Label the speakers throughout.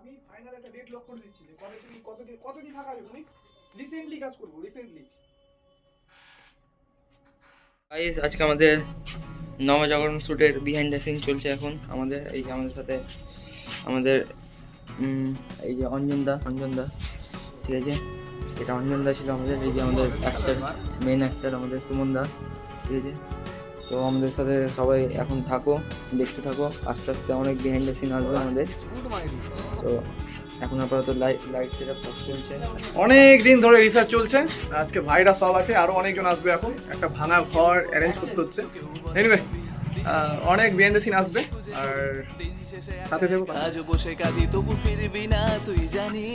Speaker 1: আমি ফাইনাল একটা date lock করে দিচ্ছি যে কবে তুমি কতদিন থাকা হবে তুমি। রিসেন্টলি কাজ করবো, রিসেন্টলি।
Speaker 2: গাইস আজকে আমাদের নবজাগরণ শ্যুটের বিহাইন্ড দ্য সিন চলছে এখন আমাদের। এই যে আমাদের সাথে আমাদের এই যে অঞ্জনদা ঠিক আছে, এটা অঞ্জনদা ছিল আমাদের। এই যে আমাদের অ্যাক্টার, মেন অ্যাক্টার আমাদের সুমনদা, ঠিক আছে। তো আমাদের সাথে সবাই এখন থাকো, দেখতে থাকো, আস্তে আস্তে অনেক বিহাইন্ড দ্য সিন আসবে আমাদের। তো এখন আপাতত লাইট সেটআপ চলছে,
Speaker 1: অনেক দিন ধরে রিসার্চ চলছে। আজকে ভাইরা সব আছে, আরো অনেকজন আসবে। এখন একটা ভাঙা ঘর অ্যারেঞ্জ করতে হচ্ছে। এনিওয়ে অনেক বিহাইন্ড দ্য সিন আসবে, আর সাথে থেকো।
Speaker 3: আজ বসে কাঁদি তবু ফিরবি না তুই জানি,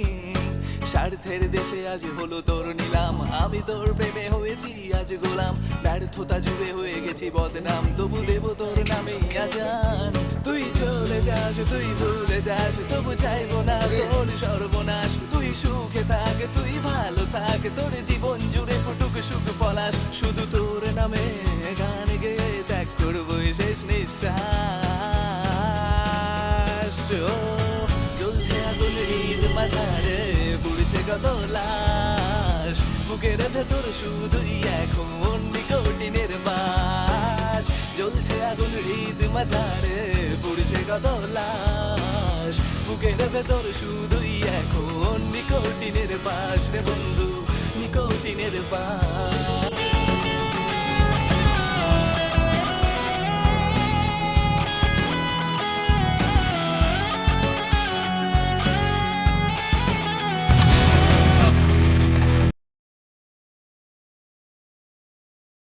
Speaker 3: স্বার্থের দেশে আজ হলো তোর নিলাম, আমি তোর প্রেমে হয়েছি আজ গোলাম, ব্যর্থতা জুড়ে হয়ে গেছি বদনাম, তবু দেব তোর নামে আজান। তুই চলে যাস, তুই ভুলে যাস, তবু চাইবো না তোর সর্বনাশ, তুই সুখে থাক, তুই ভালো থাক, তোর জীবন জুড়ে ফুটুক সুখ পলাশ, শুধু তোর নামে গান গেয়ে ত্যাগ করবো শেষ নিঃশ্বাস। ও জ্বলছে আগুন হৃদ মাঝারে, পুড়ছে কত লাশ, বুকের ভেতর শুধুই এখন নিকোটিনের বাস। জ্বলছে আগুন হৃদ মাঝারে, পুড়ছে কত লাশ, বুকের ভেতর শুধুই এখন নিকোটিনের বাস রে বন্ধু, নিকোটিনের বাস।